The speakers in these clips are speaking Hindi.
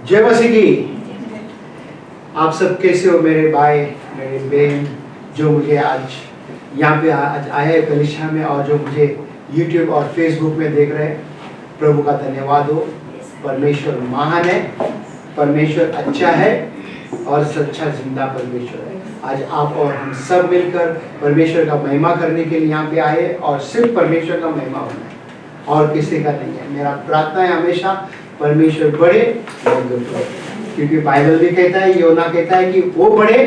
जय मसीह की। आप सब कैसे हो मेरे भाई मेरे बहन जो मुझे आज यहाँ पे आज आए हैं कलीसिया में और जो मुझे YouTube और Facebook में देख रहे हैं। प्रभु का धन्यवाद हो। परमेश्वर महान है, परमेश्वर अच्छा है और सच्चा जिंदा परमेश्वर है। आज आप और हम सब मिलकर परमेश्वर का महिमा करने के लिए यहाँ पे आए और सिर्फ परमेश्वर का महिमा होना है और किसी का नहीं है। मेरा प्रार्थना है हमेशा परमेश्वर बढ़े और घटे, क्योंकि बाइबल भी कहता है, योना कहता है कि वो बढ़े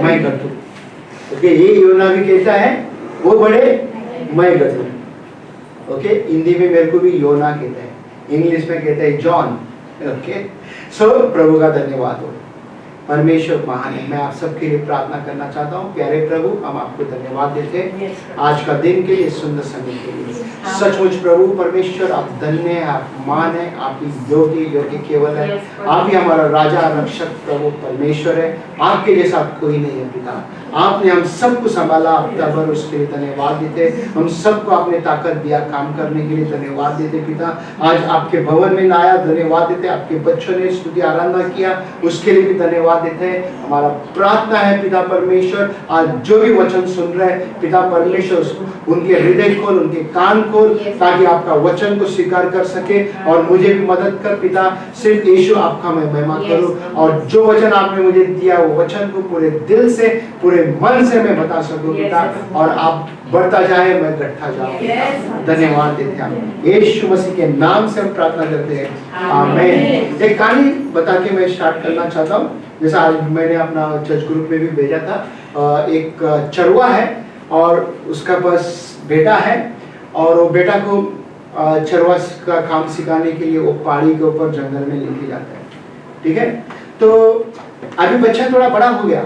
मैं घटूं। ओके, ये योना भी कहता है वो बढ़े मैं घटूं। ओके, हिंदी में मेरे को भी योना कहता है, इंग्लिश में कहता है जॉन। ओके, सो प्रभु का धन्यवाद हो। परमेश्वर महान है। मैं आप सबके लिए प्रार्थना करना चाहता हूँ। प्यारे प्रभु, हम आपको धन्यवाद देते हैं आज का दिन के लिए, सुंदर समय के लिए। सचमुच प्रभु परमेश्वर आप धन्य है, आप मान है, आप योगी केवल है। आप ही हमारा राजा रक्षक प्रभु परमेश्वर है। आपके जैसा कोई नहीं है पिता। आपने हम सबको संभाला हफ्ता भर, उसके लिए धन्यवाद देते। हम सबको आपने ताकत दिया काम करने के लिए, धन्यवाद देते पिता। आज आपके भवन में लाया, धन्यवाद देते। आपके बच्चों ने स्तुति आराधना किया, उसके लिए भी धन्यवाद देते हैं। हमारा प्रार्थना है पिता परमेश्वर, आज जो भी वचन सुन रहे हैं पिता परमेश्वर, उनके हृदय खोल, उनके कान खोल, ताकि आपका वचन को स्वीकार कर सके। और मुझे भी मदद कर पिता, सिर्फ यीशु आपका मैं महिमा करूं और जो वचन आपने मुझे दिया वो वचन को पूरे दिल से, पूरे मन से मैं बता सकूं पिता, और आप बढ़ता जाए मैं घटता जाऊं। धन्यवाद देते हैं यीशु मसीह के नाम से हम प्रार्थना करते हैं, आमीन। एक कहानी बता के मैं स्टार्ट करना चाहता हूँ। जैसा आज मैंने अपना चर्च ग्रुप में भी भेजा था। एक चरवा है और उसका पास बेटा है, और वो बेटा को चरवा का काम सिखाने के लिए वो पहाड़ी के ऊपर जंगल में लेके जाता है। ठीक है, तो अभी बच्चा थोड़ा बड़ा हो गया।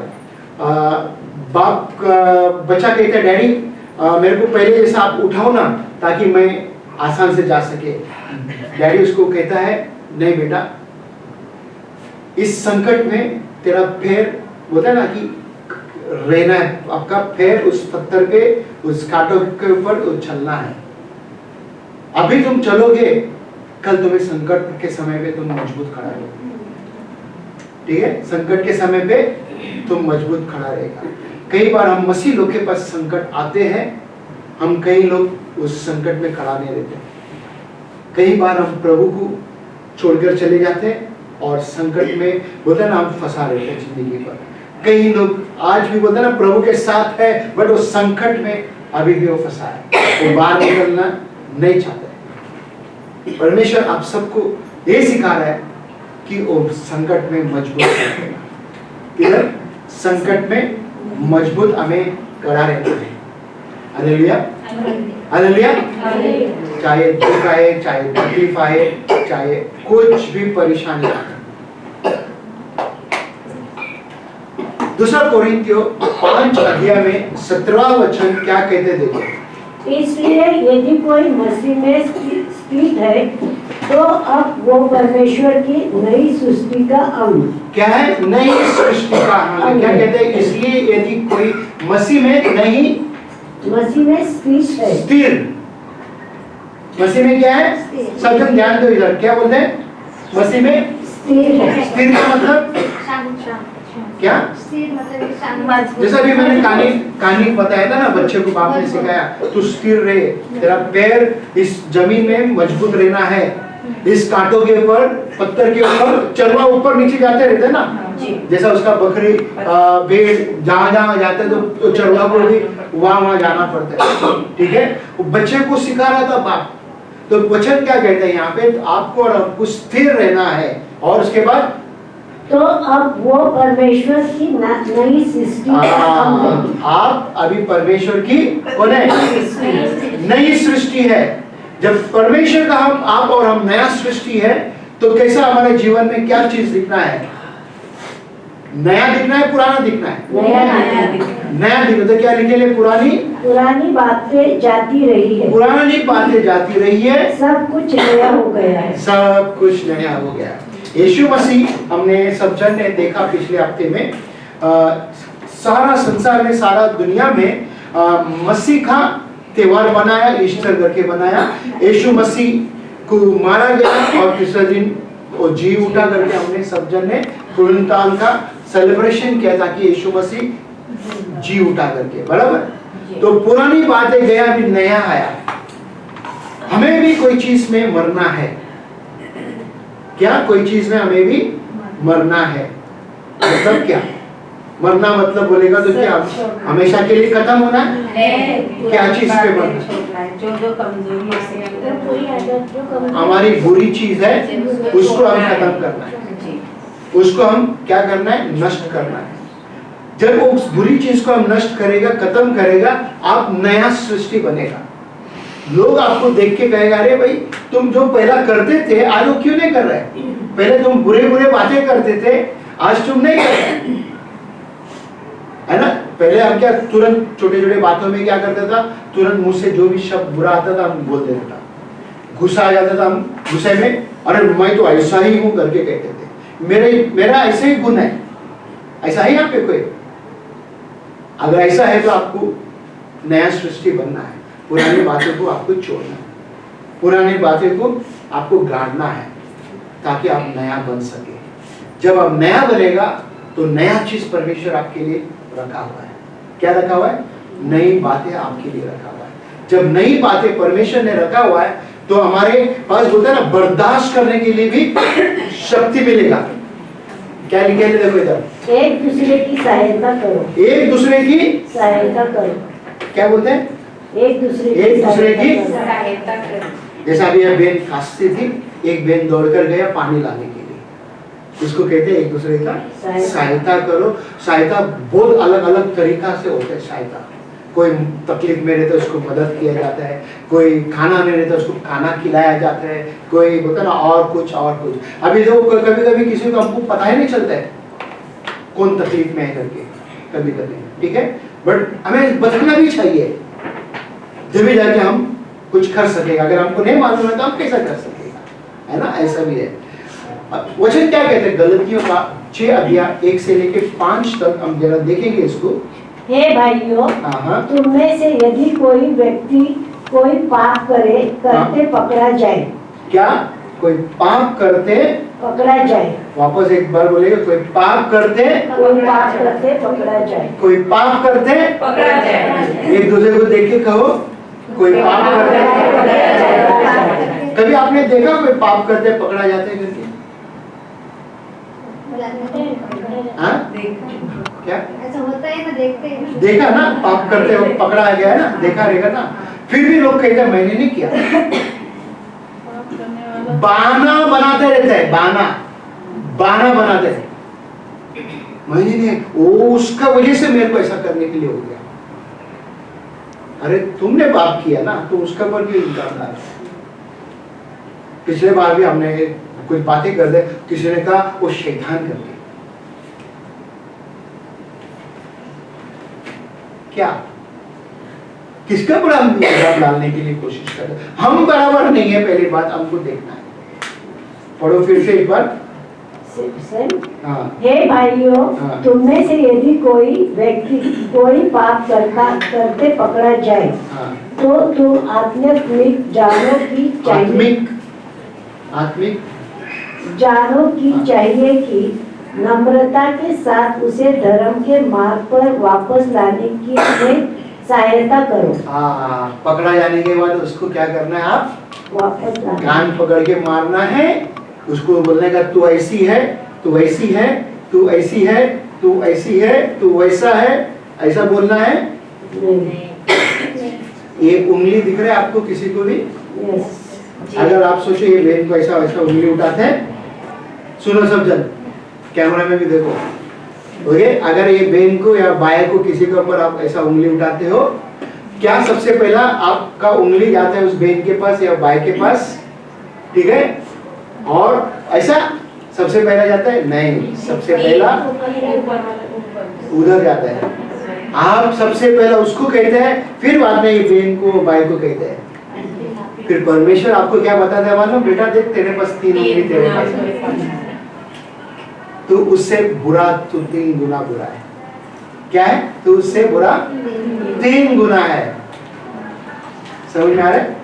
बच्चा कहता है, डैडी मेरे को पहले जैसा आप उठाओ ना, ताकि मैं आसान से जा सके। डैडी उसको कहता है, नहीं बेटा, इस संकट में तेरा पैर बोलता है ना कि रहना है, आपका पैर उस पत्थर पे, उस कांटों के ऊपर उछलना है। अभी तुम चलोगे, कल तुम्हें संकट के समय पे तुम मजबूत खड़ा रहोगे। ठीक है, संकट के समय पे तुम मजबूत खड़ा रहेगा। कई बार हम मसीह लोग के पास संकट आते हैं, हम कई लोग उस संकट में खड़ा नहीं रहते। कई बार हम प्रभु को छोड़कर चले जाते हैं और संकट में बोलते हैं ना, हम फंसा रहते हैं जिंदगी पर। कई लोग आज भी बोलते हैं ना प्रभु के साथ है, बट उस संकट में अभी भी वो फंसा है, वो बाहर निकलना नहीं चाहते। परमेश्वर आप सबको ये सिखा रहा है कि वो संकट में मजबूत रहेगा। किधर संकट में मजबूत हमें खड़ा रहना है। Hallelujah, hallelujah. चाहे दुख आए, चाहे तकलीफ आए, चाहे कुछ भी परेशानी आए। दूसरा कोरिन्थियों 5 अध्याय में 17वां वचन क्या कहते देखो। इसलिए यदि कोई मसीह में स्थित है तो अब वो परमेश्वर की नई सृष्टि का अंग। क्या है? नई सृष्टि का अंग। क्या कहते हैं? इसलिए यदि कोई मसीह में नहीं, मसीह में स्थित है, स्थिर। मसीह में क्या है? सब जन ध्यान दो इधर, क्या बोलते हैं? मसीह में स्थिर है। स्थिर का मतलब क्या? जैसा भी मैंने कहानी बताया था ना, बच्चे को बाप ने सिखाया, तू स्थिर रहे, तेरा पैर इस जमीन में मजबूत रहना है। इस कांटों के ऊपर, पत्थर के ऊपर, चरवा ऊपर नीचे जाते रहते हैं ना, जैसा उसका बकरी भेड़ जहाँ जाते हैं तो चरवा को भी वहाँ जाना पड़ता है। ठीक है, वो बच्चे को सिखा रहा था बाप। तो वचन क्या कहते हैं यहाँ पे? तो आपको और आपको स्थिर रहना है, और उसके बाद तो अब वो परमेश्वर की नई सृष्टि का अंग है। आप अभी परमेश्वर की कौन है? नई सृष्टि है। जब परमेश्वर का हम, आप और हम नया सृष्टि है, तो कैसा हमारे जीवन में क्या चीज दिखना है? नया दिखना है, पुराना दिखना है? नया दिखना। तो क्या लिखे? पुरानी बातें जाती रही है, पुरानी बातें जाती रही है, सब कुछ नया हो गया है, सब कुछ नया हो गया है। यीशु मसीह, हमने सब जन ने देखा पिछले हफ्ते में, सारा संसार में, सारा दुनिया में मसीह का त्योहार बनाया, ईस्टर करके बनाया। यीशु मसीह को मारा गया और तीसरे दिन वो जी उठा करके हमने सब जन ने पुनरुत्थान का सेलिब्रेशन किया ताकि यीशु मसीह जी उठा करके, बराबर। तो पुरानी बातें गया, अभी नया आया। हमें भी कोई चीज में मरना है। क्या? कोई चीज में हमें भी मरना है। मतलब क्या मरना? मतलब बोलेगा तो क्या हमेशा के लिए खत्म होना है? क्या चीज पे मरना? जो कमजोरी से हमारी बुरी चीज है, उसको हम खत्म करना है, उसको हम क्या करना है? नष्ट करना है। जब उस बुरी चीज को हम नष्ट करेगा, खत्म करेगा, आप नया सृष्टि बनेगा। लोग आपको देख के कहेगा, अरे भाई तुम जो पहला करते थे आज वो क्यों नहीं कर रहे? पहले तुम बुरे बुरे बातें करते थे, आज तुम नहीं कर रहे, है ना? पहले हम क्या तुरंत छोटे छोटे बातों में क्या करता था? तुरंत मुंह से जो भी शब्द बुरा आता था हम बोल देता था। गुस्सा आ जाता था, हम गुस्से में अरे मैं तो ऐसा ही हूं करके कहते थे। मेरा ऐसे ही गुण है। ऐसा ही आप पे कोई? अगर ऐसा है तो आपको नया सृष्टि बनना है। पुरानी बातों को आपको छोड़ना है, पुरानी बातें को आपको गाड़ना है ताकि आप नया बन सके। जब आप नया बनेगा तो नया चीज परमेश्वर आपके लिए रखा हुआ है। क्या रखा हुआ है? नई बातें आपके लिए रखा हुआ है। जब नई बातें परमेश्वर ने रखा हुआ है तो हमारे पास बोलते हैं ना, बर्दाश्त करने के लिए भी शक्ति मिलेगा। क्या लिखे है? देखो इधर, एक दूसरे की सहायता करो। एक दूसरे की सहायता करो। क्या बोलते हैं? एक दूसरे की सहायता करो। जैसा अभी यह बेन खांसती थी, एक बेन दौड़कर गया पानी लाने के लिए, इसको कहते हैं एक दूसरे का सहायता करो। सहायता बहुत अलग अलग तरीका से होता है। सहायता, कोई तकलीफ में रहता है उसको मदद किया जाता है, कोई खाना नहीं रहता उसको खाना खिलाया जाता है, कोई बोलता ना और कुछ। अभी तो कभी कभी किसी को हमको पता ही नहीं चलता है कौन तकलीफ में है करके, कभी कभी, ठीक है। बट हमें बताना भी चाहिए, जब भी जाके हम कुछ कर सकेगा। अगर हमको नहीं मालूम है तो हम कैसा कर सकेगा, है ना? ऐसा भी है। वचन क्या कहते हैं? गलतियों का 6 अध्याय 1 से लेके 5 तक हम जरा देखेंगे इसको। हे भाइयों, तुम में से यदि कोई व्यक्ति कोई पाप करते पकड़ा जाए। क्या? कोई पाप करते पकड़ा जाए। वापस एक बार बोलेगा, कोई पाप करते पकड़ा जाए। कोई पाप करते पकड़ा जाए। एक दूसरे को देख के कहो, कोई पाप करते। कभी आपने देखा कोई पाप करते पकड़ा जाते करके? हाँ? क्या ऐसा होता है ना, देखते हैं। देखा ना, पाप करते हो पकड़ा गया है ना, देखा रहेगा ना। फिर भी लोग कहते हैं मैंने नहीं किया। बहाना बनाते रहते हैं, बहाना बनाते हैं, मैंने नहीं, वो उसका वजह से मेरे को ऐसा करने के लिए हो गया। अरे तुमने पाप किया ना, तो उसका पर भी इल्जाम डाला। पिछले बार भी हमने कुछ बातें कर दे, किसी ने कहा वो शैतान कर दिया। क्या? किसका पर हम इल्जाम डालने के लिए कोशिश कर रहे हैं? हम बराबर नहीं है, पहली बात हमको देखना है। पढ़ो फिर से एक बार। हे भाइयों, तुम में से यदि कोई व्यक्ति कोई पाप करते पकड़ा जाए, तो तुम आत्मिक जानो की चाहिए कि नम्रता के साथ उसे धर्म के मार्ग पर वापस लाने की सहायता करो। पकड़ा जाने के बाद उसको क्या करना है? आप वापस कान पकड़ के मारना है, उसको बोलने का तू ऐसी है, तू ऐसी है, तू ऐसी है, तू ऐसी है, तू वैसा है, ऐसा बोलना है। एक उंगली दिख रहा है आपको किसी को भी? अगर आप सोचो ये बहन को ऐसा वैसा उंगली उठाते हैं, सुनो सब जन, कैमरा में भी देखो, ओके? अगर ये बहन को या बाय को किसी के ऊपर आप ऐसा उंगली उठाते हो, क्या सबसे पहला आपका उंगली जाता है उस बहन के पास या बाय के पास? ठीक है? और ऐसा सबसे पहला जाता है? नहीं, सबसे पहला उधर जाता है। आप सबसे पहला उसको कहते हैं, फिर बाद में ये बहन को बाय को कहते हैं। फिर परमेश्वर आपको क्या बताता है मालूम? बेटा देख, तेरे पास 3 उंगली तेरे पास है, तो उससे बुरा तो 3 गुना बुरा है। क्या है? तो उससे बुरा 3 गुना है। समझ में आ रहा है?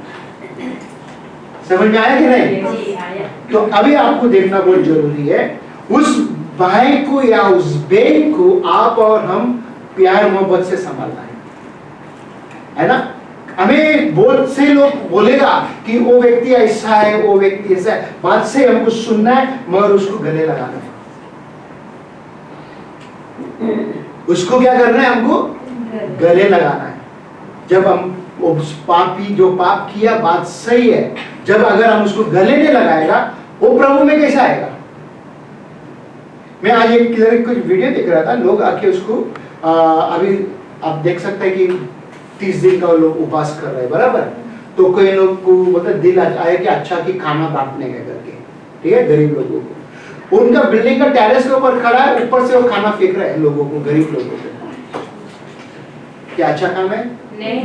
समझ में आया कि नहीं? जी आया। तो अभी आपको देखना बहुत जरूरी है, उस भाई को या उस बहन को आप और हम प्यार मोहब्बत से संभालना है ना? हमें बहुत से लोग बोलेगा कि वो व्यक्ति ऐसा है, वो व्यक्ति ऐसा है, बात से हमको सुनना है मगर उसको गले लगाना है। उसको क्या करना है? हमको गले लगाना है। जब हम उस पापी जो पाप किया बात सही है, जब अगर हम उसको गले नहीं लगाएगा वो प्रभु में कैसे आएगा? मैं आज एक किधर कुछ वीडियो देख रहा था, लोग आके उसको अभी आप देख सकते हैं कि 30 दिन का लोग उपवास कर रहे हैं, बराबर? तो कोई लोग को मतलब दिल आया कि अच्छा कि खाना बांटने का करके, ठीक है, गरीब लोगों को। उनका बिल्डिंग का टेरेस के ऊपर खड़ा है, ऊपर से वो खाना फेंक रहे हैं लोगों को, गरीब लोगों को। क्या अच्छा काम है? नहीं।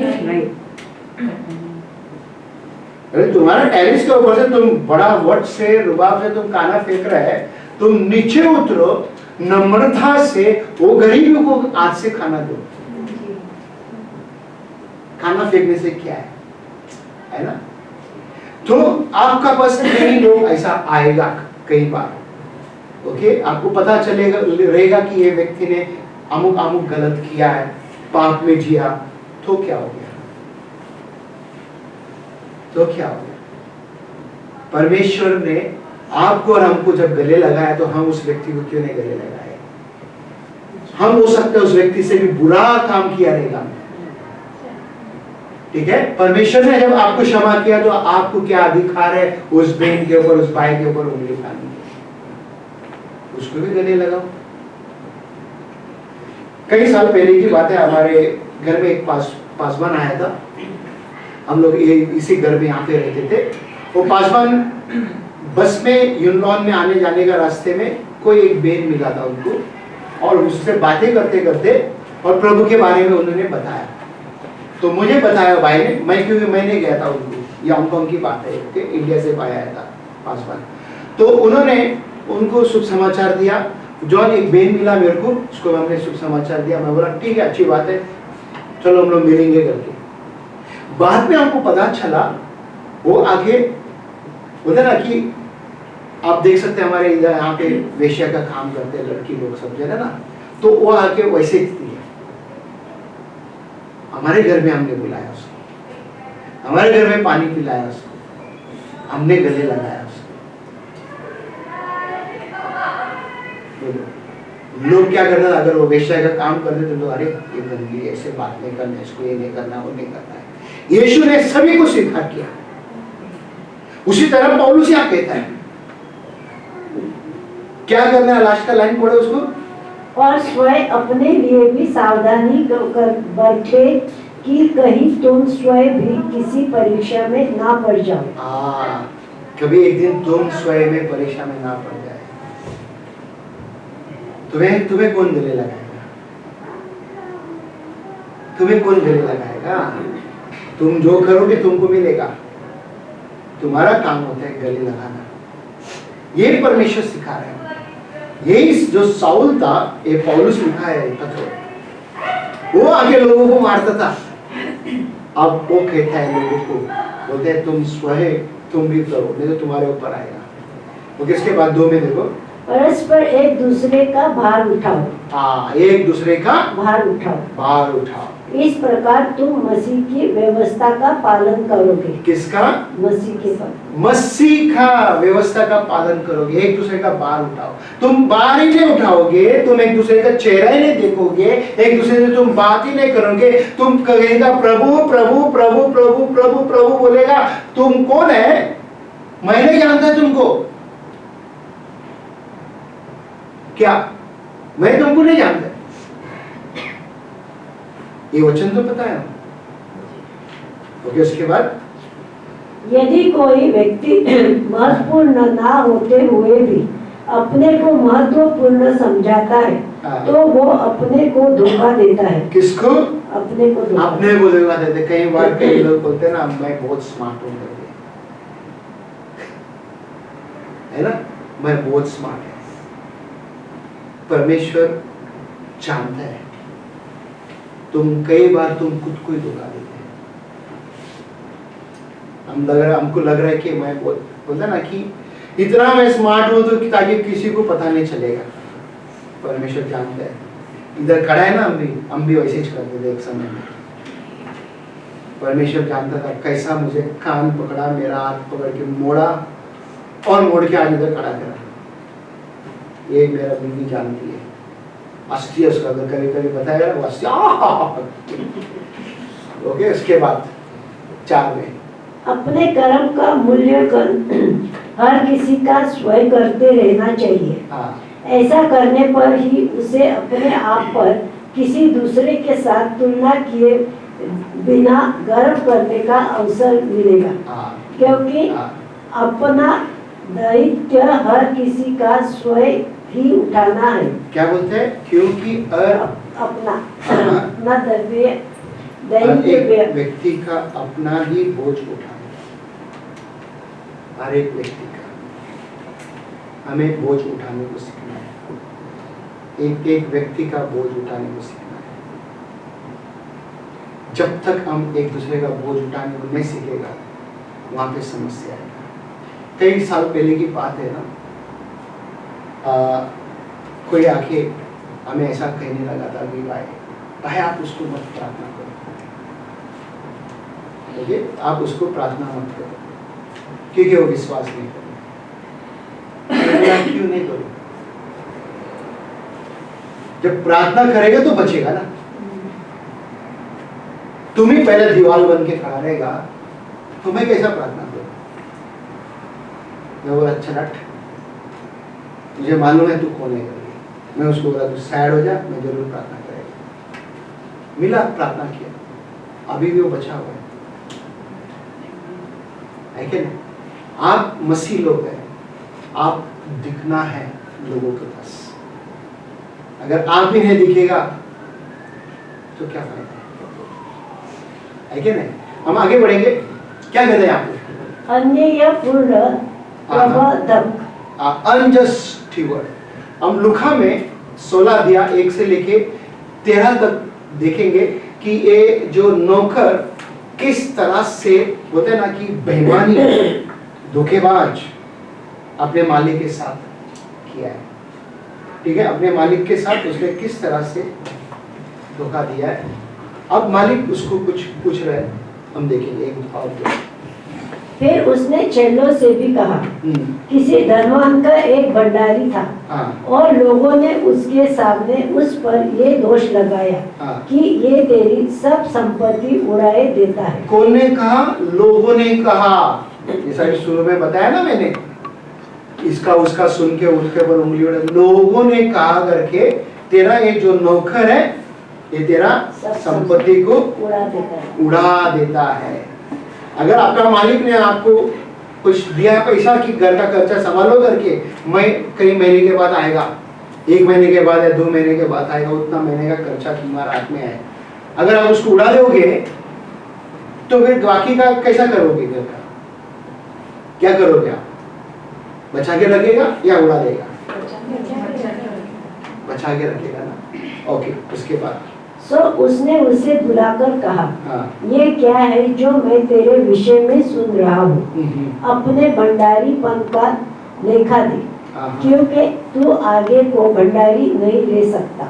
अरे तुम्हारा टेरेस के ऊपर से तुम बड़ा वट से रुबाब से तुम खाना फेंक रहे हैं, तुम नीचे उतरो, नम्रता से वो गरीबों को आज से खाना दो। खाना फेंकने से क्या है ना? तो आपका पास कई लोग ऐसा आएगा कई बार, ओके? आपको पता चलेगा रहेगा कि ये व्यक्ति ने अमुक अमुक गलत किया है, पाप में जिया, तो क्या हो गया? तो क्या हो गया? परमेश्वर ने आपको और हमको जब गले लगाया तो हम उस व्यक्ति को क्यों नहीं गले लगाए? हम हो सकते हैं उस व्यक्ति से भी बुरा काम किया रहेगा, ठीक है? परमेश्वर ने जब आपको क्षमा किया तो आपको क्या अधिकार है उस बहन के ऊपर, उस भाई के ऊपर उंगली उठाने की? उसको भी गले लगाओ। कई साल पहले की बात है, हमारे घर में एक पासवान आया था। हम लोग इसी घर में यहाँ पे रहते थे। वो पासवान बस में यूनियन में आने जाने का रास्ते में कोई एक बहन मिला था उनको, और उससे बातें करते करते और प्रभु के बारे में उन्होंने बताया। तो मुझे बताया भाई ने, मैं क्योंकि मैंने गया था उनको, ये हांगकांग की बात है, ओके? इंडिया से आया था पासवान। तो उन्होंने उनको शुभ समाचार दिया। जॉन एक बहन मिला मेरे को, उसको हमने शुभ समाचार दिया। मैं बोला ठीक है, अच्छी बात है, चलो हम लोग मिलेंगे करके। बाद में हमको पता चला वो आगे बोलते ना कि आप देख सकते हैं हमारे इधर यहाँ पे वेश्या का काम करते हैं लड़की लोग सब जगह ना, तो वो आके वैसे ही थी। हमारे घर में हमने बुलाया उसको, हमारे घर में पानी पिलाया उसको, हमने गले लगाया उसको। लोग क्या करते, अगर वो वेश्या का काम करते तो अरे ये बंदी ऐसे बात नहीं करना, इसको ये नहीं करना, वो नहीं करना है। यीशु ने सभी को स्वीकार किया। उसी तरह पौलुस यहाँ कहता है, क्या करना है? लास्ट का लाइन पढ़ो उसको। और स्वयं अपने लिए भी सावधानी कर बैठे कि कहीं तुम स्वयं भी किसी परीक्षा में ना पड़ जाओ। कभी एक दिन तुम स्वयं में परीक्षा में ना पड़ जाए। तुम्हें कौन गले लगाएगा? तुम्हें कौन गले लगाएगा? तुम जो करोगे तुमको मिलेगा। तुम्हारा काम होता है गले लगाना। ये परमेश्वर सिखा रहा है। यही जो साउल था, ये पौलुस लिखा है पत्र, वो आगे लोगों को मारता था। अब वो कहता है लोगों को, बोलते हैं तुम स्वयं तुम भी करो, नहीं तो तुम्हारे ऊपर आएगा। ओके, इसके बाद 2 में देखो, परस्पर एक दूसरे का भार उठाओ। हाँ, एक दूसरे का भार उठाओ। भार उठाओ। इस प्रकार तुम मसीह की व्यवस्था का पालन करोगे। किसका? मसीह के मसीह का व्यवस्था का पालन करोगे। एक दूसरे का भार उठाओ। तुम भार ही नहीं उठाओगे, तुम एक दूसरे का चेहरा ही नहीं देखोगे, एक दूसरे से तुम बात ही नहीं करोगे। तुम कहेगा प्रभु प्रभु प्रभु प्रभु प्रभु प्रभु बोलेगा। तुम कौन है? मैं नहीं जानता तुमको। क्या मैं तुमको नहीं जानता? ये वचन तो पता है। ओके, उसके बाद यदि कोई व्यक्ति महत्वपूर्ण ना होते हुए भी अपने को महत्वपूर्ण समझाता है तो वो अपने को धोखा देता है। किसको? अपने को धोखा देते। कई बार कई लोग बोलते हैं ना, मैं बहुत स्मार्ट हूँ, है ना, मैं बहुत स्मार्ट है। परमेश्वर जानता है कई बार तुम खुद को ही धोखा देते हैं। हमको लग रहा है कि मैं बोलता ना कि इतना मैं स्मार्ट हूँ तो ताकि किसी को पता नहीं चलेगा। परमेश्वर जानता है। इधर खड़ा है ना, हम भी वैसे ही करते थे एक समय में। परमेश्वर जानता था कैसा मुझे कान पकड़ा, मेरा हाथ पकड़ के मोड़ा और मोड़ के आज इधर खड़ा करा। ये मेरा बीवी जानती है। अस्थिया उसका अगर कभी कभी बताया वो अस्थिया। ओके, उसके बाद 4 में अपने कर्म का मूल्यांकन हर किसी का स्वयं करते रहना चाहिए। हाँ, ऐसा करने पर ही उसे अपने आप पर किसी दूसरे के साथ तुलना किए बिना गर्व करने का अवसर मिलेगा। हाँ, क्योंकि हाँ, अपना दायित्व हर किसी का स्वयं ही उठाना है। क्या बोलते हैं? क्योंकि अपना हाँ। हर एक दायित्व व्यक्ति का अपना ही बोझ उठाना। हर एक व्यक्ति का हमें बोझ उठाने को सीखना है। एक एक व्यक्ति का बोझ उठाने को सीखना है। जब तक हम एक दूसरे का बोझ उठाने को नहीं सीखेगा, वहां पे समस्या है। कई साल पहले की बात है ना, कोई आके हमें ऐसा कहने लगा था कि भाई आप उसको मत प्रार्थना करो, ओके, आप उसको प्रार्थना मत करो क्योंकि वो विश्वास नहीं करेगा। क्यों नहीं करो? जब प्रार्थना करेगा तो बचेगा ना। तुम ही पहले दीवार बन के खड़ा रहेगा तो मैं कैसा प्रार्थना करूं? मैं बोला अच्छा नट, मुझे मालूम है तू कौन है करके। मैं उसको बोला तू साइड हो जा, मैं जरूर प्रार्थना करेगा। मिला, प्रार्थना किया, अभी भी वो बचा हुआ है कि नहीं? आप मसीह लोग हैं, आप दिखना है लोगों के पास। अगर आप ही नहीं दिखेगा तो क्या फायदा है कि नहीं? हम आगे बढ़ेंगे। क्या कहते हैं आप? अन्य पूर्ण प्रबोधक अनजस्ट स्टीवर्ड। हम लुका में 16 अध्याय 1 से लेके 13 तक देखेंगे कि ये जो नौकर किस तरह से होते ना कि बेईमानी, धोखेबाज अपने मालिक के साथ किया है। ठीक है, अपने मालिक के साथ उसने किस तरह से धोखा दिया है। अब मालिक उसको कुछ पूछ रहा है, हम देखेंगे एक और दो। फिर उसने चेलों से भी कहा, किसी धनवान का एक भंडारी था। हाँ, और लोगों ने उसके सामने उस पर ये दोष लगाया हाँ। कि ये तेरी सब संपत्ति उड़ाए देता है। कौन ने कहा? लोगों ने कहा। जैसा शुरू में बताया ना मैंने, इसका उसका सुन के उसके पर उंगली उड़ा, लोगों ने कहा करके तेरा ये जो नौकर है ये तेरा संपत्ति को उड़ा देता है। अगर आपका मालिक ने आपको कुछ दिया पैसा कि घर का खर्चा संभालो करके, मैं कई महीने के बाद आएगा, 1 महीने के बाद या 2 महीने के बाद आएगा, उतना महीने का खर्चा तुम्हारे हाथ में है, अगर आप उसको उड़ा दोगे तो फिर बाकी का कैसा करोगे? घर का क्या करोगे आप? बचा के रखेगा या उड़ा देगा? बचा के रखेगा ना। ओके, उसके बाद सो उसने उसे बुलाकर कहा, हाँ, ये क्या है जो मैं तेरे विषय में सुन रहा हूँ? अपने भंडारीपन का लेखा दे, क्योंकि तू आगे को भंडारी नहीं ले सकता।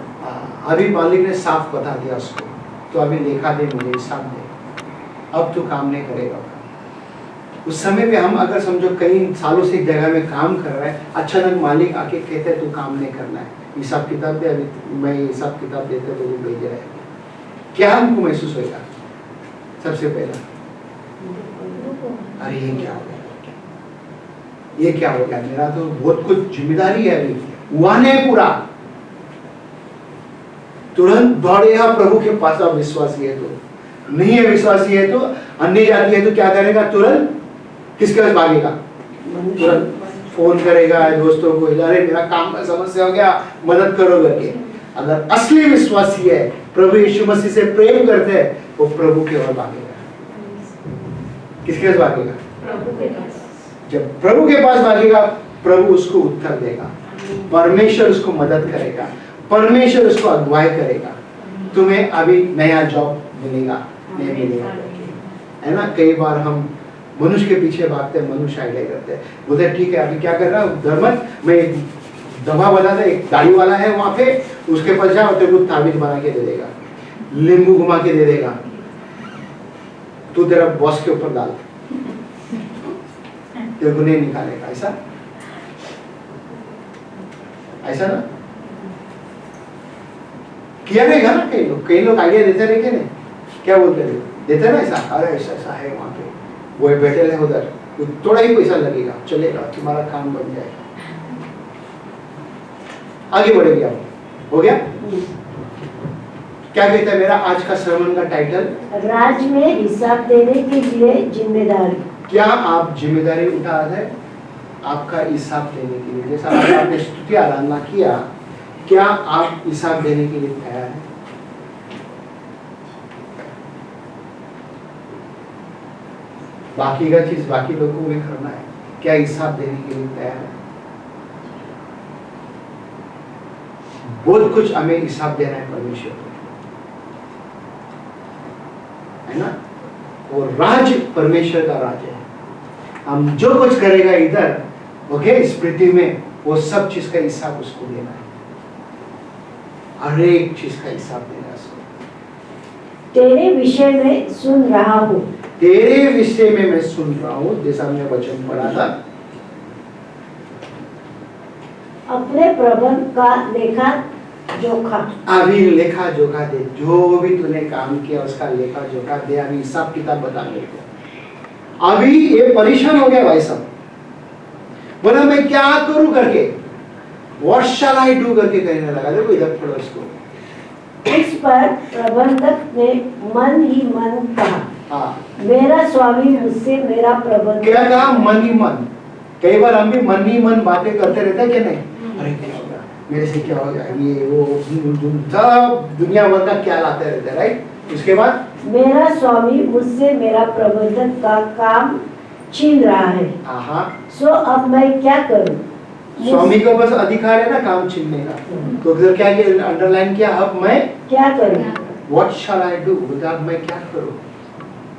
अभी मालिक ने साफ बता दिया उसको, तो अभी लेखा दे, मुझे हिसाब दे, अब तू काम नहीं करेगा। उस समय में हम अगर समझो कई सालों से एक जगह में काम कर रहा है, अचानक मालिक आके कहते हैं तू काम नहीं करना है, हिसाब किताब दे, अभी मैं हिसाब किताब देते तो वो भेज रहा है, क्या हमको महसूस होगा? सबसे पहला, अरे ये क्या हो गया, ये क्या हो गया, मेरा तो बहुत कुछ जिम्मेदारी है, अभी हुआ नहीं पूरा। तुरंत दौड़ेगा प्रभु के पास। अब विश्वासी है तो नहीं है, विश्वासी है तो अन्य जाति है तो क्या करेगा? तुरंत किसके पास भागेगा? तुरंत फोन करेगा दोस्तों को, अरे मेरा काम का समस्या हो गया, मदद करो करके। अगर असली विश्वासी है, प्रभु यीशु मसीह से प्रेम करते हैं, वो प्रभु की ओर भागेगा। किसके पास भागेगा? प्रभु के पास। जब प्रभु के पास भागेगा, प्रभु उसको उत्तर देगा, परमेश्वर उसको मदद करेगा, परमेश्वर उसको अगुवाई करेगा। तुम्हें अभी नया जॉब मिलेगा, नहीं मिलेगा, है ना? कई बार हम मनुष्य के पीछे भागते हैं, मनुष्य आइडिया करते हैं। बोलते हैं ठीक है अभी क्या कर रहा हूँ धर्मत, मैं एक दवा बता दे, एक दाढ़ी वाला है वहां पे, उसके पास जाओ तेरे को ताबीज बना के दे देगा, नींबू घुमा के दे देगा, तू तेरा बॉस के ऊपर डाल, तेरे को नहीं निकालेगा। ऐसा ऐसा ना किया रहेगा ना, कई लोग आइडिया देते रहेंगे ना, क्या बोलते रहे देते ना ऐसा, अरे ऐसा ऐसा है वहां पे, वो बैठे रहे उधर, थोड़ा ही पैसा लगेगा चलेगा, तुम्हारा काम बन जाएगा, आगे बढ़ेंगे। आप हो गया? क्या कहता है मेरा आज का सरमन का टाइटल? राज में हिसाब देने के लिए जिम्मेदारी। क्या आप जिम्मेदारी उठा रहे हैं आपका हिसाब देने के लिए? जैसा आज आपने स्तुति आराधना किया, क्या आप हिसाब देने के लिए तैयार हैं? बाकी का चीज बाकी लोगों में करना है, क्या हिसाब देने के लिए तैयार है? बहुत कुछ हमें हिसाब देना है परमेश्वर को, है ना? वो राज परमेश्वर का राज है। हम जो कुछ करेगा इधर ओके इस पृथ्वी में, वो सब चीज का हिसाब उसको देना है, हर एक चीज का हिसाब देना है उसको। तेरे विषय में सुन रहा हूँ, तेरे विषय में मैं सुन रहा हूँ, जैसा हमने वचन पढ़ा था, अपने प्रबंध का लेखा जोखा। अभी लेखा जोखा दे, जो भी तूने काम किया उसका लेखा जोखा दे, अभी हिसाब किताब बता मेरे को। अभी ये परेशान हो गया भाई साहब, बोला मैं क्या करूं करके, What shall I do करके कहने लगा। देखो इधर पढ़ो इसको। इस पर प्रबंधक ने मन ही मन कहा, हाँ मेरा स्वामी मुझसे मेरा प्रबंधक। क्या कहा? मन ही मन। कई बार हम भी मन ही मन बातें करते रहते हैं कि नहीं, अरे क्या हो गया मेरे से, क्या हो गया, ये वो सब दुनिया भर का क्या लाते रहते हैं, राइट? उसके बाद मेरा स्वामी मुझसे मेरा प्रबंधक का काम छीन रहा है, हाँ सो अब मैं क्या करूं? स्वामी का बस अधिकार है ना काम छीनने का, तो इधर क्या किया, अंडरलाइन किया, अब मैं क्या करूं? What shall I do? अब मैं क्या करूं?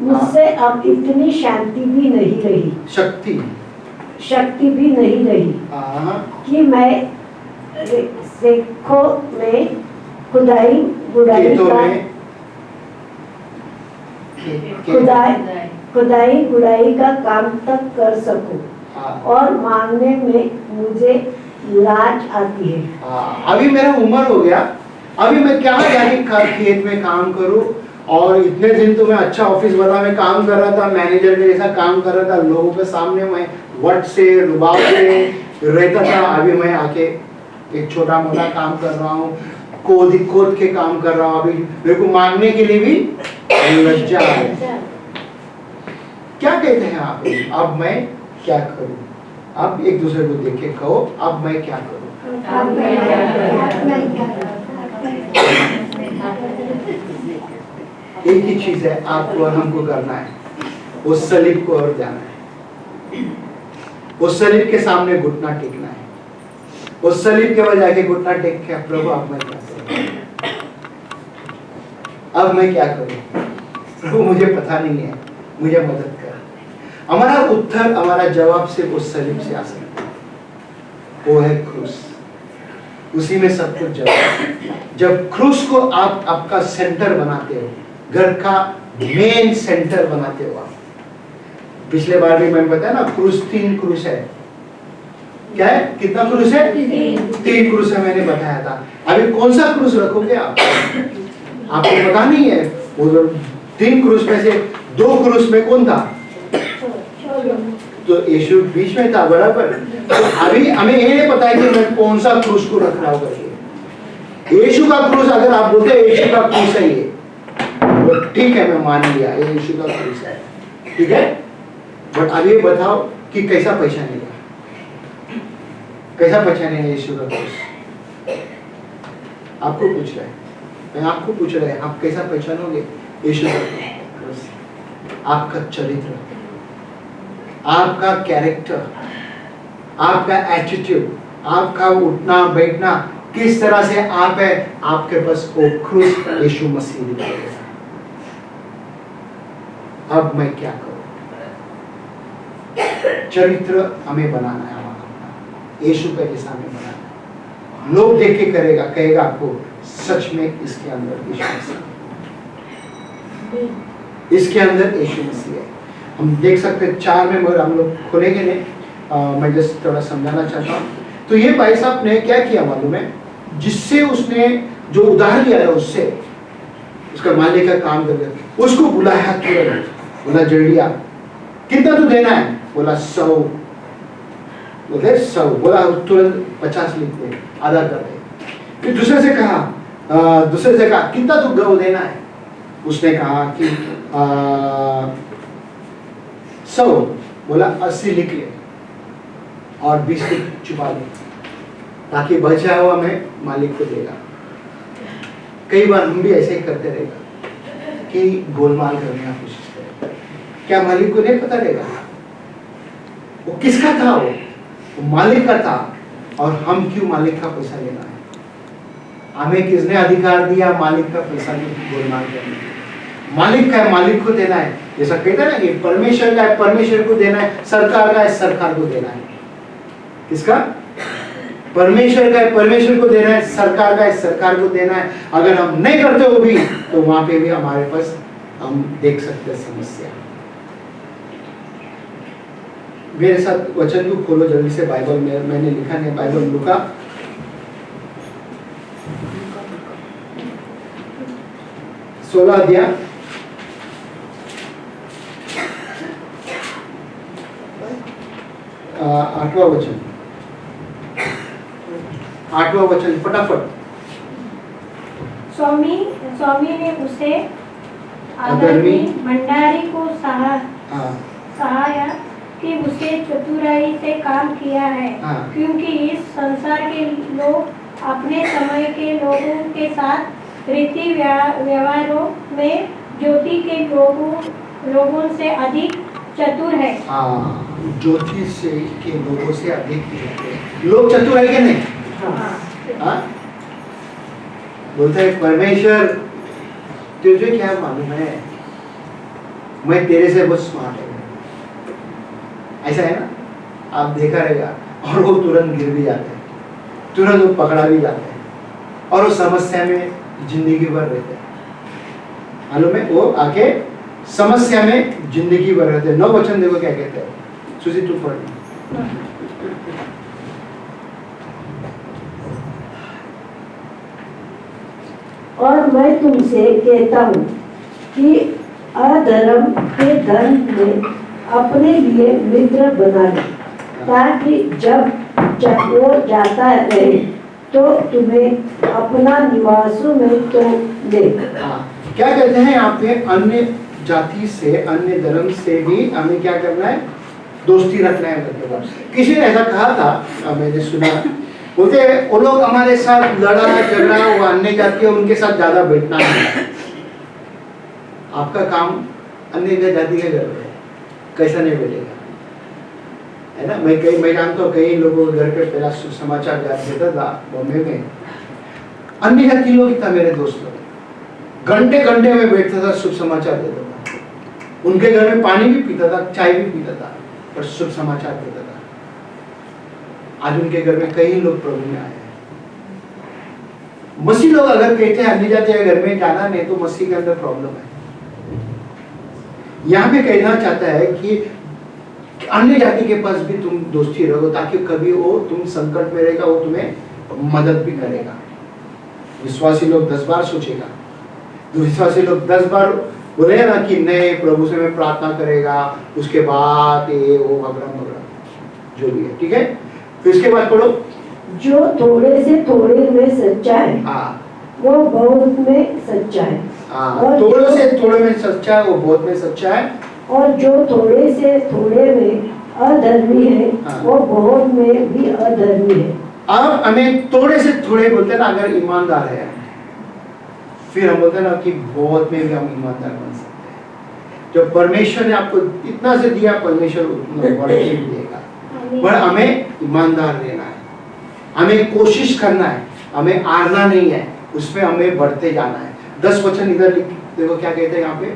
मुझसे अब इतनी शांति भी नहीं रही, शक्ति भी नहीं रही कि मैं सेखों में खुदाई गुड़ाई का काम तक कर सकूं, और मांगने में मुझे लाज आती है। अभी मेरा उम्र हो गया, अभी मैं क्या जाने खेत में काम करूं, और इतने दिन तो मैं अच्छा ऑफिस वाला में काम कर रहा था, मैनेजर के जैसा काम कर रहा था, लोगों के सामने मैं वट से रुबाब से रहता था। अभी मैं आके एक छोटा मोटा काम कर रहा हूँ, खोद के काम कर रहा हूँ, अभी मेरे को मांगने के लिए भी लज्जा है। क्या कहते हैं आप? अब मैं क्या करूं? अब एक दूसरे को देख के कहो, अब मैं क्या करूं? एक ही चीज है आपको और हमको करना है, उस सलीब को और जाना है, उस सलीब के सामने घुटना टेकना है, उस सलीब के बजाय के घुटना टेक के प्रभु अब मैं क्या करूं, अब मैं क्या करूं प्रभु, मुझे पता नहीं है, मुझे मदद कर। हमारा उत्तर, हमारा जवाब सिर्फ उस सलीब से आ सकता है, वो है क्रूस, उसी में सब कुछ जवाब। जब क्रूस को आप आपका सेंटर बनाते हो, घर का मेन सेंटर बनाते हो आप। पिछले बार भी मैंने बताया ना, क्रूस 3 क्रूस है। क्या है? कितना क्रूस है? 3 क्रूस है, मैंने बताया था। अभी कौन सा क्रूस रखोगे आप? आपको पता नहीं है। वो 3 क्रूस में से 2 क्रूस में कौन था? तो यीशु बीच में था, बराबर। तो अभी हमें ये नहीं पता है कि मैं कौन सा क्रूस को रख रहा हूँ करके। यीशु का क्रूस, अगर आप बोलते हैं यीशु का क्रूस है ये, तो ठीक है, मैं मान लिया ये यीशु का क्रूस है, ठीक है। बट अभी बताओ कि कैसा पहचानेगा, कैसा पहचानेगा यीशु का क्रूस? आपको पूछ रहा है, मैं आपको पूछ रहा है, आप कैसा पहचानोगे यीशु का क्रूस? आपका चरित्र, आपका कैरेक्टर, आपका एटीट्यूड, आपका उठना बैठना, किस तरह से आप है, आपके पास वो क्रूस यीशु मसीह दिखाएगा। अब मैं क्या करूं? चरित्र हमें बनाना है, हमारा यीशु का जैसा हमें बनाना है। लोग देख के कहेगा आपको सच में इसके अंदर यीशु मसीह, इसके अंदर यीशु मसीह है। हम देख सकते हैं 4 में, मगर हम लोग खोलेंगे नहीं, मैं जस्ट थोड़ा समझाना चाहता हूँ। तो ये भाई साहब ने क्या किया मालूम है, जिससे उसने जो उधार लिया है उससे उसका मालिक का काम कर दिया, उसको बुलाया तुरंत, बोला जल्दी आ, कितना तू देना है? बोला 100, बोले 100, बोला तुरंत 50 लिख दे, आधा कर दे। फिर दूसरे से कहा कितना तू गौ देना है? उसने कहा कि 100, बोला 80 लिख ले और 20 छुपा ले, ताकि बचा हुआ मैं मालिक को देगा। कई बार हम भी ऐसे ही करते रहेगा कि गोलमाल करने की कोशिश करें, क्या मालिक को नहीं पता रहेगा वो किसका था? वो मालिक का था, और हम क्यों मालिक का पैसा लेना है? हमें किसने अधिकार दिया मालिक का पैसा गोलमाल करने? मालिक का है, मालिक को देना है। जैसा कहते हैं ना कि परमेश्वर का है, परमेश्वर को देना है, सरकार का है, सरकार को देना है। किसका? परमेश्वर का है, परमेश्वर को देना है, सरकार का है, सरकार को देना है। अगर हम नहीं करते हो भी तो वहां पे भी हमारे पास हम देख सकते हैं समस्या। मेरे साथ वचन को खोलो जल्दी से, बाइबल में मैंने लिखा नहीं, बाइबल लूका 16 अध्याय 8वां वचन, 8वां वचन फटाफट। स्वामी ने उसे अधर्मी भंडारी को सहाया कि उसे चतुराई से काम किया है, क्योंकि इस संसार के लोग अपने समय के लोगों के साथ रीति व्यवहारों में ज्योति के लोगों से अधिक चतुर है। ज्योति से के लोगों से अधिक लोग चतुर है कि नहीं? बोलते हैं परमेश्वर तुझे क्या मालूम है, मैं तेरे से बहुत स्मार्ट है, ऐसा है ना? आप देखा रहेगा, और वो तुरंत गिर भी जाते हैं, तुरंत वो पकड़ा भी जाते हैं, और वो समस्या में जिंदगी भर रहते हैं। मालूम है, वो आके समस्या में जिंदगी भर रहते हैं। 9 वचन देखो क्या कहते हैं, सुजी तू पढ़। और मैं तुमसे कहता हूँ कि अधर्म के धन में अपने लिए मित्र बना ले, ताकि जब वो जाता रहे तो तुम्हें अपना निवासों में तो ले। क्या कहते हैं यहाँ पे, अन्य जाति से, अन्य धर्म से भी हमें क्या करना है? दोस्ती रखना है। किसी ने ऐसा कहा था, मैंने सुना, बोलते वो लोग हमारे साथ लड़ा झगड़ा, वो अन्य जाति है उनके साथ ज्यादा बैठना है। आपका काम अन्य जाति के घर में कैसा नहीं बैठेगा, है ना? मैं जानता हूँ कई लोगों के घर पे पहला सुसमाचार देता था बॉम्बे में, अन्य जाति लोग था मेरे दोस्त लोग, घंटे घंटे में बैठता था, शुभ समाचार देता था। उनके घर में पानी भी पीता था, चाय भी पीता था, पर शुभ समाचार देता था। आज उनके घर में कई लोग प्रभु में आए हैं। मसीह लोग अगर कहते हैं अन्य जाति के घर में जाना नहीं, तो मसीह के अंदर प्रॉब्लम है। यहाँ पे कहना चाहता है कि अन्य जाति के पास भी तुम दोस्ती रहो, ताकि कभी वो तुम संकट में रहेगा, वो तुम्हें मदद भी करेगा। विश्वासी लोग 10 बार सोचेगा, विश्वासी लोग 10 बार बोले ना कि नहीं प्रभु से मैं प्रार्थना करेगा, उसके बाद ये वो वगैरह जो भी है, ठीक है। फिर इसके बाद पढ़ो, जो थोड़े से थोड़े में सच्चा है वो बहुत में सच्चा है, और थोड़े से थोड़े में सच्चा है वो बहुत में सच्चा है, और जो थोड़े से थोड़े में अधर्मी है वो बहुत में भी अधर्मी है। अब हमें थोड़े से थोड़े बोलते हैं ना, अगर ईमानदार है, फिर हम बोलते हैं ना कि बहुत में भी हम ईमानदार बन सकते हैं। जब परमेश्वर ने आपको इतना से दिया, परमेश्वर उतना बढ़ के देगा, पर हमें ईमानदार रहना है, हमें कोशिश करना है, हमें हारना नहीं है, उसमें हमें बढ़ते जाना है। 10 वचन इधर देखो क्या कहते हैं यहाँ पे,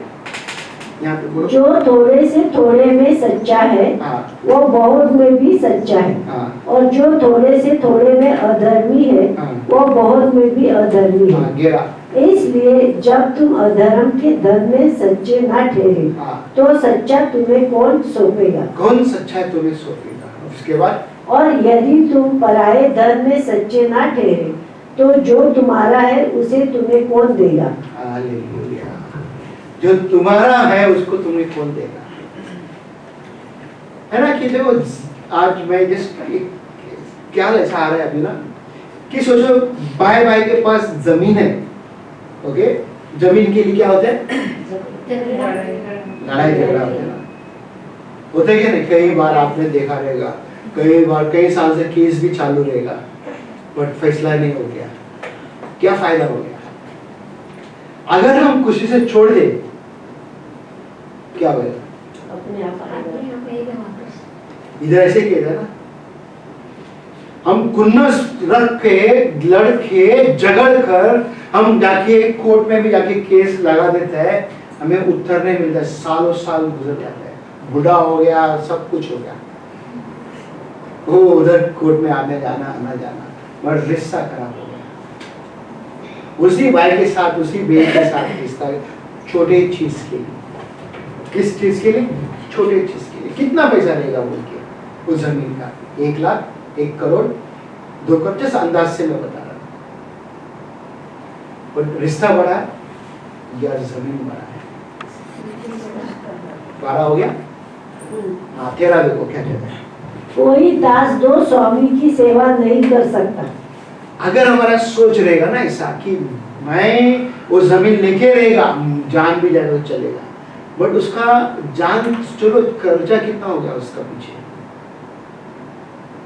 यहाँ पे बोलो। जो थोड़े से थोड़े में सच्चा है हाँ वो बहुत में भी सच्चा है, हाँ और जो थोड़े से थोड़े में अधर्मी है हाँ वो बहुत में भी अधर्मी है। हाँ, गेरा। इसलिए जब तुम अधर्म के धन में सच्चे ना ठहरे हाँ, तो सच्चा तुम्हें कौन सौंपेगा? कौन सच्चा है तुम्हें सौंपेगा। उसके बाद और यदि तुम पराये धन में सच्चे ना ठहरे तो जो तुम्हारा है उसे तुम्हें कौन देगा? हालेलुया। जो तुम्हारा है उसको तुम्हें कौन देगा, है ना। कि देखो आज मैं जस्ट क्या ऐसा आ रहा है अभी ना कि सोचो भाई भाई के पास जमीन है, ओके, जमीन के लिए क्या होता है, लड़ाई झगड़ा होता है ना, होता है क्या नहीं। कई बार आपने देखा रहेगा, कई बार कई साल से केस भी चालू रहेगा बट फैसला नहीं हो गया। क्या फायदा हो गया? अगर हम खुशी से छोड़ दे क्या होगा? अपने आप इधर ऐसे कहता है ना, हम खुन्नस रख के लड़ के झगड़ कर हम जाके कोर्ट में भी जाके केस लगा देते हैं, हमें उत्तर नहीं मिलता, सालों साल गुजर जाता है, बुढ़ा हो गया, सब कुछ हो गया, वो उधर कोर्ट में आने जाना आना जाना, मगर रिश्ता खराब हो गया। उसी भाई के साथ उसी बहन के साथ रिश्ता, छोटे चीज के लिए, किस चीज के लिए? छोटे चीज के लिए। कितना पैसा रहेगा बोल के उस जमीन का? 1 लाख, 1 करोड़, 2 करोड़, जैसे अंदाज से मैं बता रहा हूँ। और रिश्ता बड़ा है या जमीन बड़ा है? 12 हो गया। हाँ 13 देखो क्या कहता है। कोई दास दो स्वामी की सेवा नहीं कर सकता। अगर हमारा सोच रहेगा ना ऐसा कि मैं वो जमीन लेके रहेगा, जान भी जाएगा तो चलेगा, बट उसका जान चलो कर्जा कितना हो गया उसका पीछे,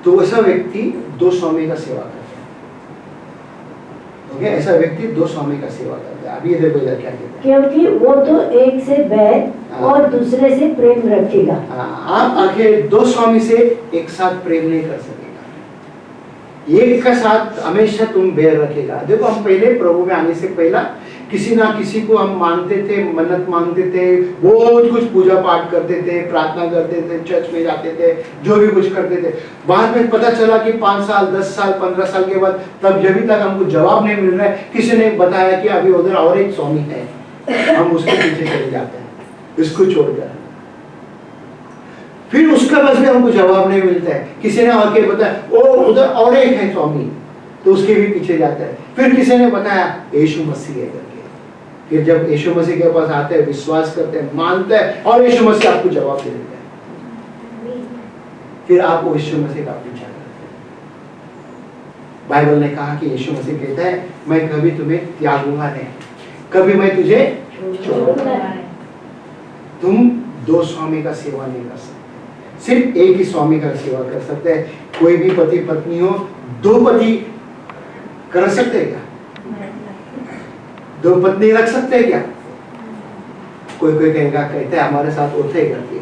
तो ऐसा व्यक्ति 2 स्वामी का सेवा करता है। ओके, ऐसा व्यक्ति 2 स्वामी का सेवा करता है। अभी ये देखो इधर क्या कहते हैं, क्योंकि वो तो एक से बैर और दूसरे से प्रेम रखेगा। आप आखिर 2 स्वामी से एक साथ प्रेम नहीं कर सकेगा, एक का साथ हमेशा तुम बैर रखेगा। देखो हम पहले प्रभु में आने से पहला किसी ना किसी को हम मानते थे, मन्नत मांगते थे, बहुत कुछ पूजा पाठ करते थे, प्रार्थना करते थे, चर्च में जाते थे, जो भी कुछ करते थे। बाद में पता चला कि 5 साल 10 साल 15 साल के बाद तब जब तक हमको जवाब नहीं मिल रहा है, किसी ने बताया कि अभी उधर और एक स्वामी है, हम उसके पीछे चले जाते हैं, इसको छोड़कर। फिर उसके बाद भी हमको जवाब नहीं मिलता है, किसी ने आके बताया ओ उधर और एक है स्वामी, तो उसके भी पीछे जाता है। फिर किसी ने बताया यीशु मसीह है करके, फिर जब यीशु मसीह के पास आते हैं, विश्वास करते हैं, मानते हैं, और यीशु मसीह आपको जवाब दे देता है, फिर आप वो यीशु मसीह का पीछा करते हैं। बाइबल ने कहा कि यीशु मसीह कहता है मैं कभी तुम्हें त्यागूंगा नहीं, कभी मैं तुझे छोड़ूंगा नहीं। तुम 2 स्वामी का सेवा नहीं कर सकते, सिर्फ एक ही स्वामी का सेवा कर सकते हैं। कोई भी पति पत्नी हो, 2 पति कर सकते हैं क्या? 2 पत्नी रख सकते हैं क्या? कोई कोई कहेगा, कहते हैं हमारे साथ होते ही करके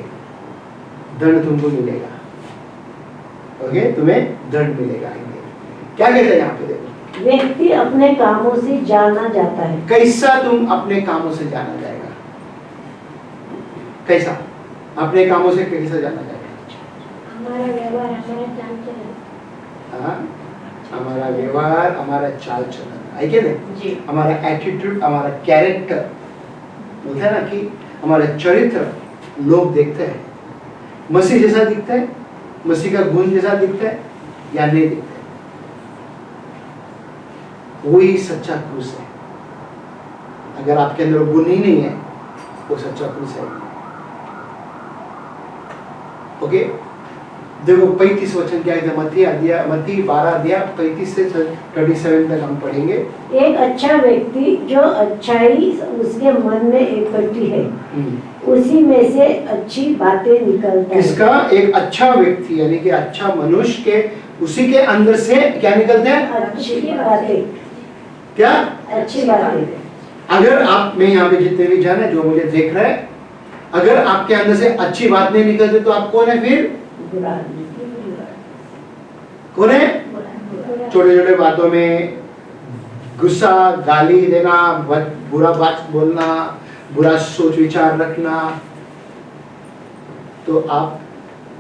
दंड तुमको मिलेगा, ओके, तुम्हें दंड मिलेगा। क्या कहते हैं यहाँ पे देखो, व्यक्ति अपने कामों से जाना जाता है। कैसा तुम अपने कामों से जाना जाएगा? कैसा अपने कामों से कैसा जाना जाएगा? हमारा व्यवहार, हमारा चाल चलन। हाँ, हमारा व्यवहार, हमारा चाल चलन, है क्या नहीं? हमारा एटीट्यूड, हमारा कैरेक्टर, बोलते हैं ना कि हमारा चरित्र लोग देखते हैं, मसीह जैसा दिखता है, मसीह का गुण जैसा दिखता है या नहीं दिखता है। वही सच्चा क्रूस है। अगर आपके अंदर गुण ही नहीं है, वो सच्चा क्रूस है। ओके, देखो 35 वचन क्या है, मत्ती 12 अध्याय 35 से 37 तक हम पढ़ेंगे। एक अच्छा व्यक्ति जो अच्छाई उसके मन में इकट्ठी है, उसी में से अच्छी बातें निकलता है। इसका एक अच्छा व्यक्ति यानी कि अच्छा मनुष्य के उसी के अंदर से क्या निकलते हैं? अच्छी बातें। क्या? अच्छी बातें। अगर आप में यहाँ पे जितने भी जन है जो मुझे देख रहे हैं, अगर आपके अंदर से अच्छी बात नहीं निकलती तो आप कौन है? फिर कौन है? छोटे छोटे बातों में गुस्सा, गाली देना, बुरा बात बोलना, बुरा सोच विचार रखना, तो आप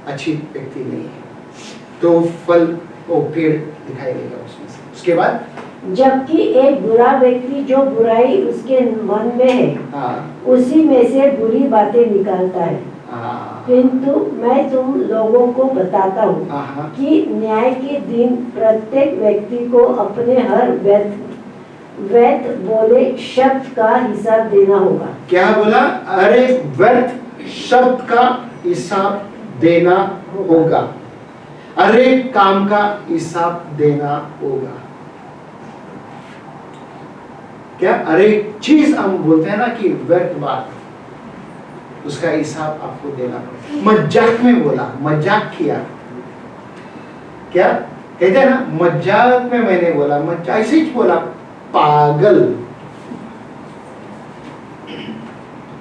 अच्छी व्यक्ति नहीं है, तो फल वो पेड़ दिखाई देगा उसमें से। उसके बाद जबकि एक बुरा व्यक्ति जो बुराई उसके मन में है, हाँ उसी में से बुरी बातें निकालता है। हाँ किंतु मैं तुम लोगों को बताता हूँ हाँ कि न्याय के दिन प्रत्येक व्यक्ति को अपने हर व्यर्थ बोले शब्द का हिसाब देना होगा। क्या बोला? अरे व्यर्थ शब्द का हिसाब देना होगा, अरे काम का हिसाब देना होगा। क्या? अरे चीज हम बोलते हैं ना कि व्यर्थ बात, उसका हिसाब आपको देना पड़ेगा। मजाक में बोला, मजाक किया, क्या कहते हैं ना, मजाक में मैंने बोला, मजाक ऐसे ही बोला, पागल,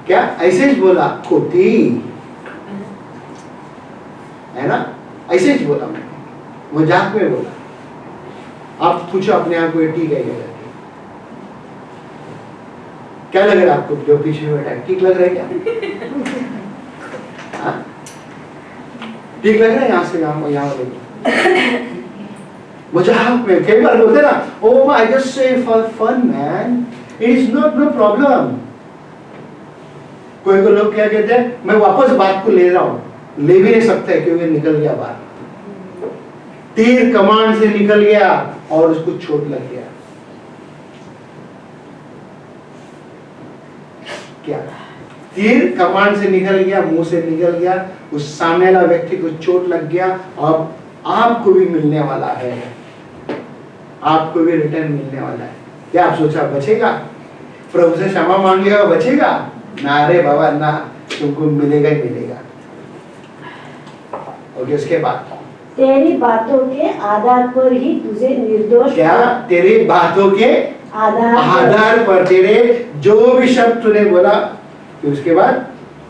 क्या ऐसे ही बोला, खोती, है ना, ऐसे ही बोला मैंने, मजाक में बोला। आप पूछो अपने आप को, ये ठीक है क्या लग रहा है आपको? जो पीछे बैठा है ठीक लग रहा है क्या? ठीक लग रहा है? यहाँ से यहाँ मजाक में कई बार बोलते ना, oh I just say for fun man, it is not no problem. कोई लोग क्या कहते हैं, मैं वापस बात को ले रहा हूं, ले भी नहीं सकते क्योंकि निकल गया बात, तीर कमान से निकल गया और उसको चोट लग गया। क्या? तीर कमान से निकल गया, मुंह से निकल गया, उस सामने वाला व्यक्ति को चोट लग गया, और आपको भी मिलने वाला है, आपको भी रिटर्न मिलने वाला है। क्या आप सोचा बचेगा? प्रभु से क्षमा मांगेगा बचेगा ना? रे बाबा ना, तुमको मिलेगा ही मिलेगा। ओके, उसके बाद तेरी बातों के आधार पर ही तुझे निर्दोष, क्या? तेरी बातों के आधार पर, तेरे जो भी शब्द तूने बोला, फिर उसके बाद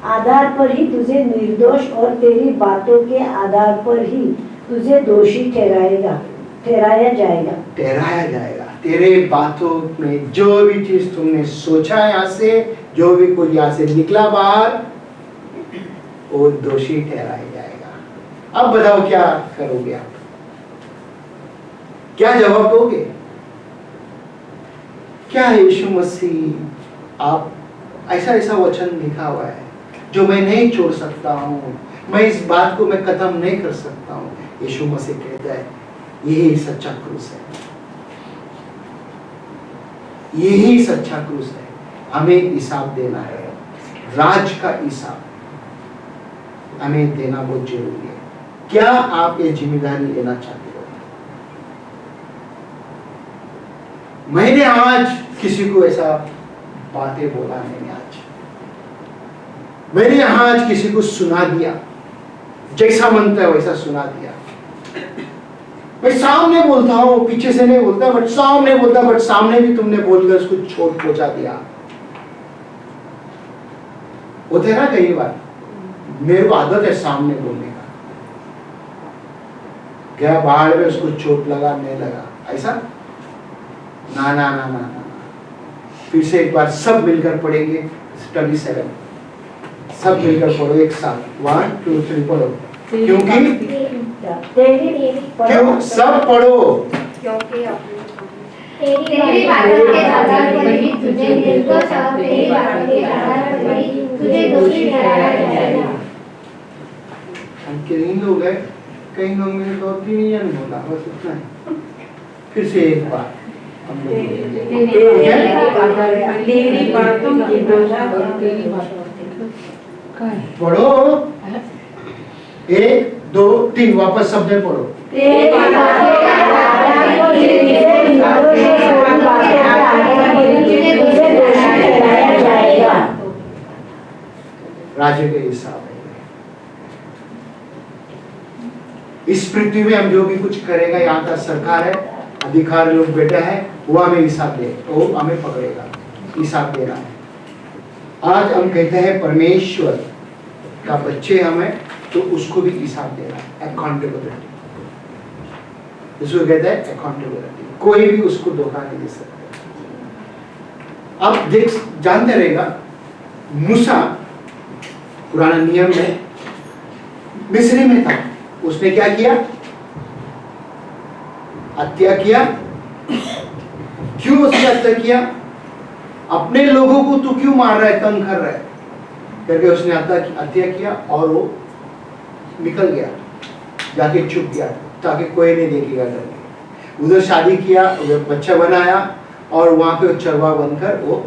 आधार पर ही तुझे निर्दोष और तेरी बातों के आधार पर ही तुझे दोषी ठहराया जाएगा। तेरे बातों में जो भी चीज तुमने सोचा, यहाँ से जो भी कुछ यहाँ से निकला बाहर, वो दोषी ठहराया जाएगा। अब बताओ क्या करोगे आप? क्या जवाब दोगे? क्या यीशु मसीह, आप ऐसा वचन लिखा हुआ है जो मैं नहीं छोड़ सकता हूँ, मैं इस बात को मैं खत्म नहीं कर सकता हूँ। यीशु मसीह कहता है यही सच्चा क्रूस है, यही सच्चा क्रूस है। हमें हिसाब देना है, राज का हिसाब हमें देना बहुत जरूरी है। क्या आप ये जिम्मेदारी लेना चाहते हो? मैंने आज किसी को ऐसा बातें बोला नहीं, मैंने आज किसी को सुना दिया, जैसा मनता है वैसा सुना दिया। मैं सामने बोलता हूँ, पीछे से नहीं बोलता, बट सामने बोलता, बट सामने भी तुमने बोलकर उसको चोट पहुंचा दिया। होते ना कई बार, मेरे को आदत है सामने बोलने का, गया बाहर में उसको चोट लगा नहीं लगा, ऐसा ना ना ना ना ना। फिर से एक बार सब मिलकर पढ़ेंगे 27, सब मिलकर पढ़ो एक साथ, 1 2 3 पढ़ो। क्योंकि क्यों सब पढ़ो? क्योंकि तेरी बातों के आधार पर ही तुझे निर्दोष और तेरी बातों के आधार पर ही तुझे दोषी ठहराया जाएगा। हम कितने लोग हैं? कई लोग मेरे को 3 जन बोला, बस इतना ही। फिर से एक बार हम लोग तेरी बातों की पढ़ो, 1 2 3 वापस शब्द पढ़ो। राज्य के हिसाब है। इस पृथ्वी में हम जो भी कुछ करेगा, यहाँ का सरकार है, अधिकारी लोग बैठा है, वो हमें हिसाब दे, वो हमें पकड़ेगा, हिसाब देना है। आज हम कहते हैं परमेश्वर का बच्चे हमें, तो उसको भी हिसाब देना है, अकाउंटेबिलिटी। इसको कहते हैं अकाउंटेबिलिटी। कोई भी उसको धोखा नहीं दे सकता। आप देख जानते रहेगा, मूसा पुराना नियम में मिस्री में था, उसने क्या किया? हत्या किया। क्यों उसने हत्या किया? अपने लोगों को तू क्यों मार रहा है, तंग कर रहा है करके उसने हत्या किया और वो निकल गया, जाके छुप गया ताकि कोई नहीं देखेगा करके। उधर शादी किया, उधर बच्चा बनाया और वहां पे चरवा बनकर वो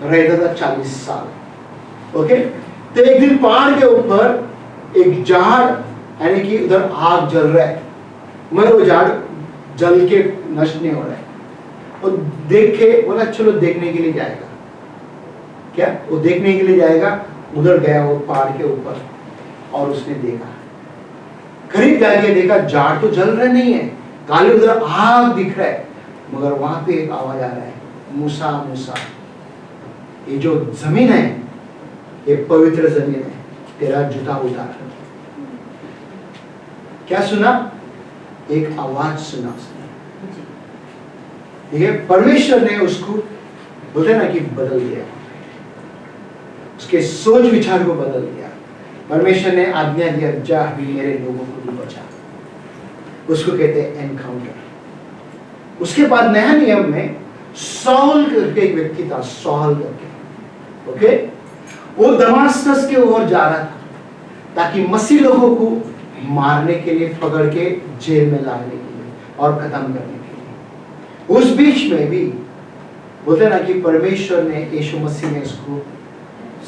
रहता था 40 साल। ओके, तो एक दिन पहाड़ के ऊपर एक झाड़, यानी कि उधर आग जल रहा है, मगर वो झाड़ जल के नष्ट नहीं हो रहा है। और देख के बोला चलो देखने के लिए जाएगा। क्या वो देखने के लिए जाएगा? उधर गया वो पहाड़ के ऊपर और उसने देखा, करीब जाके देखा झाड़ तो जल रहा नहीं है, खाली उधर आग दिख रहा है, मगर वहां पे एक आवाज आ रहा है, मूसा मूसा, ये जो जमीन है ये पवित्र जमीन है, तेरा जूता उतार। क्या सुना? एक आवाज सुना उसने। ठीक है, परमेश्वर ने उसको बोलते ना कि बदल दिया, उसके सोच विचार को बदल दिया। परमेश्वर ने आज्ञा दिया, जा भी मेरे लोगों को भी बचा। उसको कहते हैं एनकाउंटर। उसके बाद नया नियम में सौल करके एक व्यक्ति था, सौल करके, ओके, वो दमास्कस के ओर जा रहा था ताकि मसीह लोगों को मारने के लिए, पकड़ के जेल में लाने के लिए और खत्म करने के लिए। उस बीच में भी बोलते ना कि परमेश्वर ने, यीशु मसीह ने उसको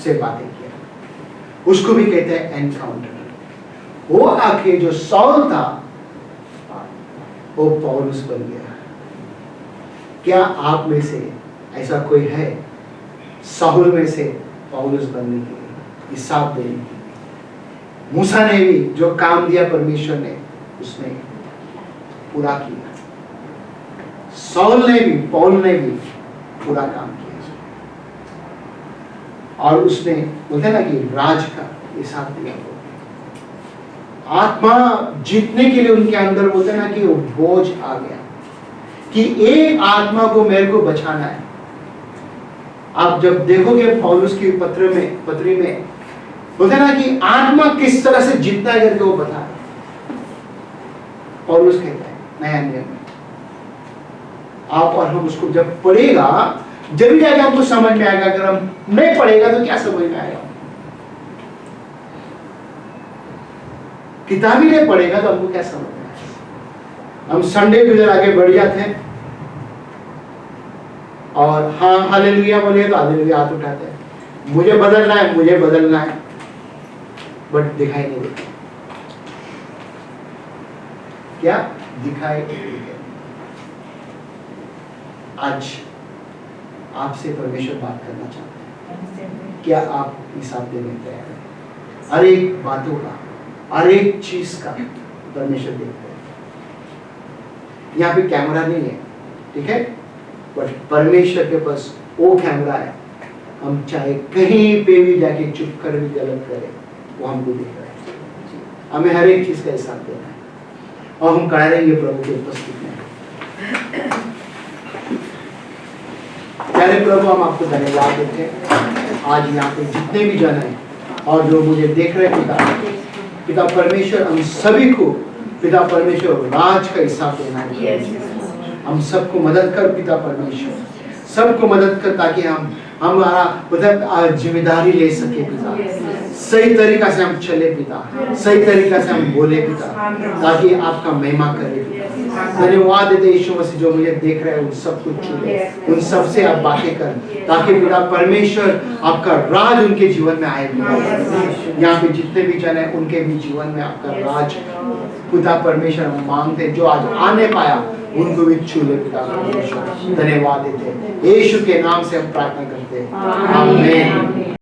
से बातें किया। उसको भी कहते हैं एनकाउंटर। वो आके जो सौल था वो पौलुस बन गया। क्या आप में से ऐसा कोई है साहुल में से पौलुस बनने के लिए, हिसाब देने के लिए? मूसा ने भी जो काम दिया परमेश्वर ने, उसने पूरा किया। सौल ने भी, पौल ने भी पूरा काम किया और उसने बोलते हैं ना कि राज का हिसाब दिया। आत्मा जीतने के लिए उनके अंदर बोलते हैं ना कि वो बोझ आ गया कि एक आत्मा को मेरे को बचाना है। आप जब देखोगे पौलुस की पत्री में बोलते हैं ना कि आत्मा किस तरह से जीतना है करके वो बता रहा। पौलुस कहता है नया नियम में, आप और हम उसको जब पढ़ेगा जब भी जाके हमको समझ में आएगा। अगर हम नहीं पढ़ेगा तो क्या समझ में आएगा? किताब ही नहीं पढ़ेगा तो हमको क्या समझ में आएगा? हम संडे को इधर आगे बढ़ जाते हैं और हाँ हालेलुया बोले तो हालेलुया हाथ उठाते हैं, मुझे बदलना है, मुझे बदलना है, बट दिखाई नहीं देता। क्या दिखाई नहीं देता? आज आपसे परमेश्वर बात करना चाहते हैं। क्या आप हिसाब देने तैयार हैं? हर एक बातों का, हर एक चीज का परमेश्वर देखते हैं। यहाँ पे कैमरा नहीं है, ठीक है, बट परमेश्वर के पास वो कैमरा है। हम चाहे कहीं पे भी जाके चुप कर भी गलत करें, वो हमको देख रहा है। हमें हर एक चीज का हिसाब देना है और हम खड़े रहेंगे प्रभु के उपस्थित में। प्यारे प्रभु, हम आपको धन्यवाद देते हैं आज यहाँ पे जितने भी जन हैं और जो मुझे देख रहे हैं। पिता परमेश्वर, हम सभी को पिता परमेश्वर राज का हिसाब देना है। हम सबको मदद कर पिता परमेश्वर, सबको मदद कर ताकि हम हमारा मतलब जिम्मेदारी ले सके पिता, सही तरीका से हम चले पिता, सही तरीका से हम बोले पिता, ताकि आपका महिमा करे पिता। धन्यवाद देते यीशु मसीह, जो मुझे देख रहे हैं उन सबको छूले, उन सब से आप बातें कर ताकि पिता परमेश्वर आपका राज उनके जीवन में आए। यहाँ पे जितने भी जन है उनके भी जीवन में आपका राज पिता परमेश्वर हम मांगते, जो आज आने पाया उनको भी छूले पिता परमेश्वर। धन्यवाद देते यीशु के नाम से हम प्रार्थना करते हैं, आमीन।